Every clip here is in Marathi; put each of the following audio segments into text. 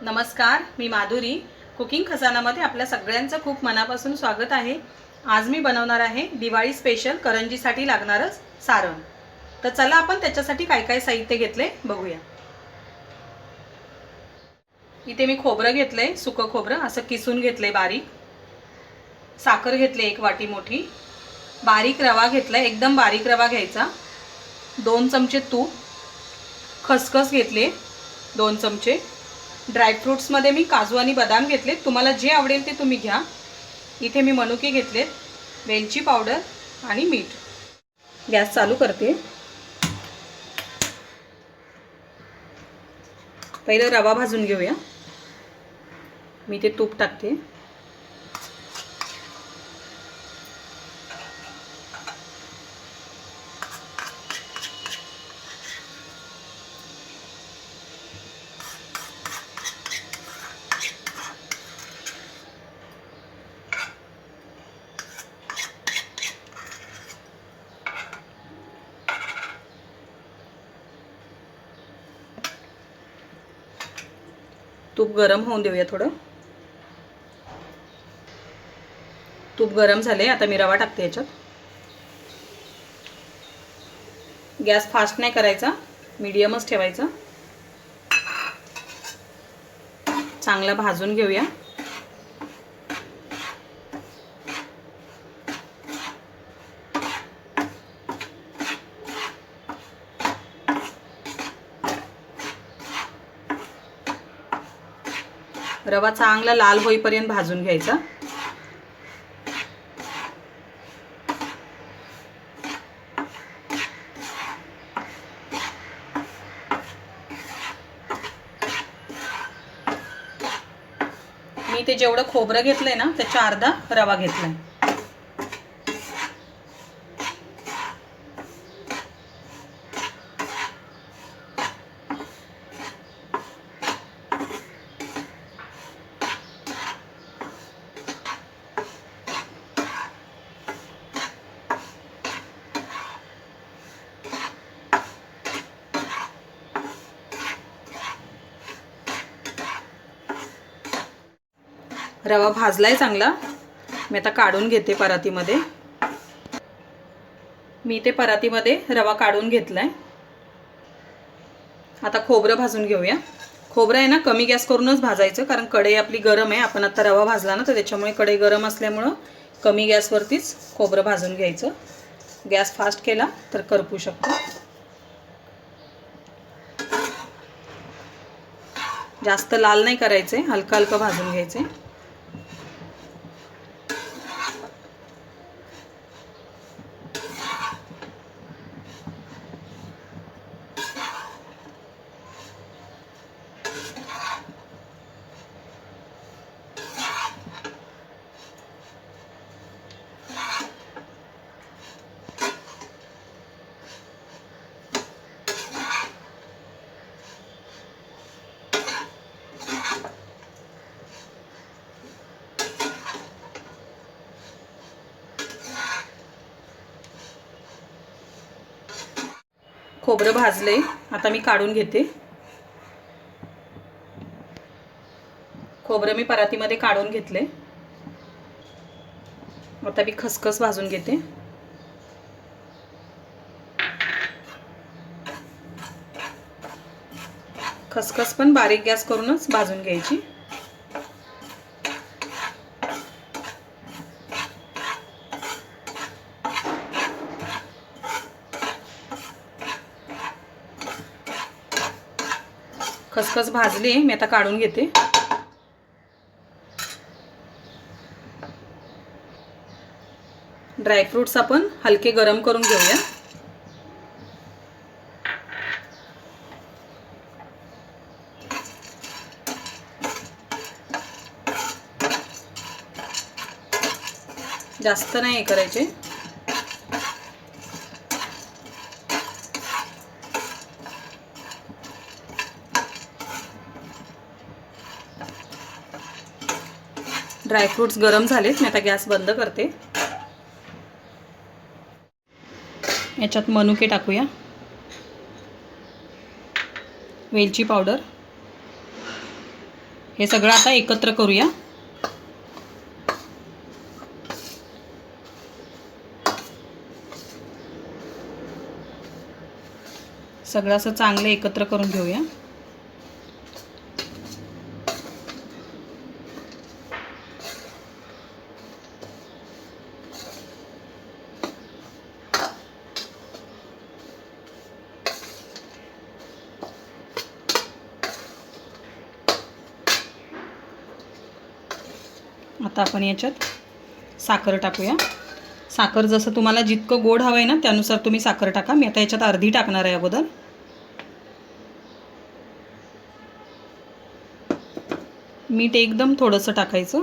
नमस्कार, मी माधुरी. कुकिंग खजानामध्ये आपल्या सगळ्यांचं खूप मनापासून स्वागत आहे. आज मी बनवणार आहे दिवाळी स्पेशल करंजीसाठी लागणारं सारण. तर चला आपण त्याच्यासाठी काय काय साहित्य घेतले बघूया. इथे मी खोबरं घेतलंय, सुकं खोबरं असं किसून घेतलंय बारीक. साखर घेतली 1 वाटी मोठी. बारीक रवा घेतलाय, एकदम बारीक रवा घ्यायचा. 2 चमचे तूप. खसखस घेतले 2 चमचे. ड्रायफ्रूट्समध्ये मी काजू आणि बदाम घेतले, तुम्हाला जे आवडेल ते तुम्ही घ्या. इथे मी मनुके घेतलेत, वेलची पावडर आणि मीठ. गॅस चालू करते. पहिलं रवा भाजून घेऊया. मी ते तूप टाकते. तूप गरम होऊन देऊया थोडं. तूप गरम झाले, आता मी रवा टाकते याच्यात. गॅस फास्ट नाही करायचा, मीडियमच ठेवायचा. चांगला भाजून घेऊया. रवा चांगला लाल होईपर्यंत भाजून घ्यायचा. मी ते जेवढं खोबरं घेतलंय ना त्याच्या अर्धा रवा घेतलाय. रवा भाजलाय चांगला. मी आता काढून घेते परातीमध्ये. मी ते परातीमध्ये रवा काढून घेतलाय. आता खोबरं भाजून घेऊया. खोबरं आहे ना कमी गॅस करूनच भाजायचं, कारण कढई आपली गरम आहे. आपण आता रवा भाजला ना तर त्याच्यामुळे कढई गरम असल्यामुळं कमी गॅसवरतीच खोबरं भाजून घ्यायचं. गॅस फास्ट केला तर करपू शकतो. जास्त लाल नाही करायचे, हलकं हलकं भाजून घ्यायचे. खोबरं भाजले, आता मी काढून घेते. खोबरं मी परातीमध्ये काढून घेतले. आता मी खसखस भाजून घेते. खसखस पण बारीक गॅस करूनच भाजून घ्यायची. खसखस भाजली, मी आता काढून घेते. ड्रायफ्रूट्स आपण हलके गरम करून घेऊया. जास्त नाही हे करायचे. ड्रायफ्रूट्स गरम झालेत, मी आता गॅस बंद करते. याच्यात मनुके टाकूया. वेलची पावडर, हे सगळं आता एकत्र करूया. सगळं असं चांगलं एकत्र करून घेऊया. आता आपण याच्यात साखर टाकूया. साखर जसं तुम्हाला जितकं गोड हवं आहे ना त्यानुसार तुम्ही साखर टाका. मी आता याच्यात अर्धी टाकणार आहे अगोदर. मीठ एकदम थोडंसं टाकायचं.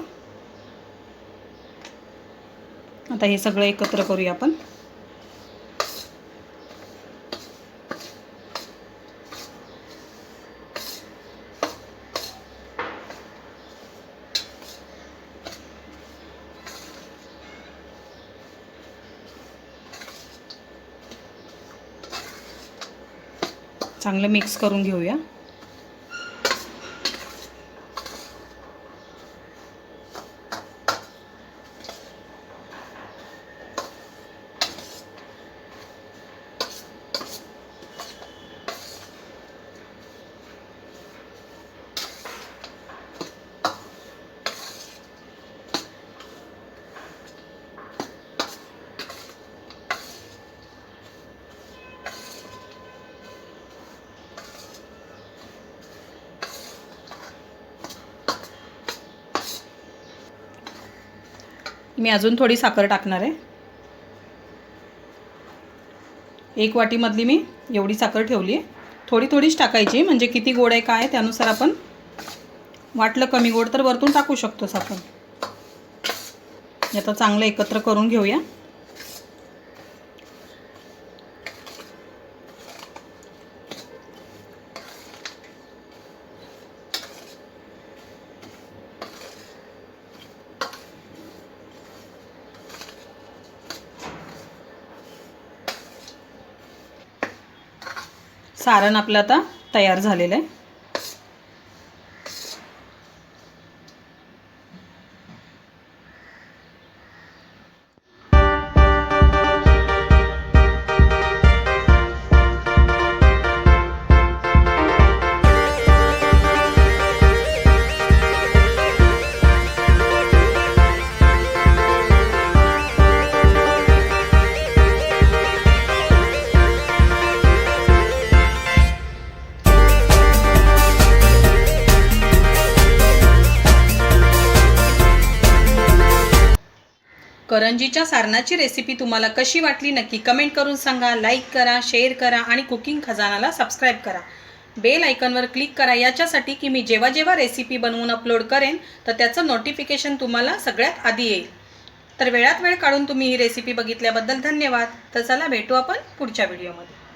आता हे सगळं एकत्र करूया आपण. चांगलं मिक्स करून घेऊया. मी अजून थोडी साखर टाकणार आहे. 1 वाटीमधली मी एवढी साखर ठेवली आहे. थोडी थोडीच टाकायची, म्हणजे किती गोड आहे काय त्यानुसार आपण वाटलं कमी गोड तर वरतून टाकू शकतो साखर. आता चांगलं एकत्र करून घेऊया. सारण आपलं आता तयार झालेलं आहे. करंजीच्या सारणाची रेसिपी तुम्हाला कशी वाटली नक्की कमेंट करून सांगा. लाईक करा, शेअर करा आणि कुकिंग खजानाला सबस्क्राईब करा. बेल आयकॉनवर क्लिक करा याच्यासाठी की मी जेव्हा जेव्हा रेसिपी बनवून अपलोड करेन तर त्याचं नोटिफिकेशन तुम्हाला सगळ्यात आधी येईल. तर वेळात वेळ काढून तुम्ही ही रेसिपी बघितल्याबद्दल धन्यवाद. तर चला भेटू आपण पुढच्या व्हिडिओमध्ये.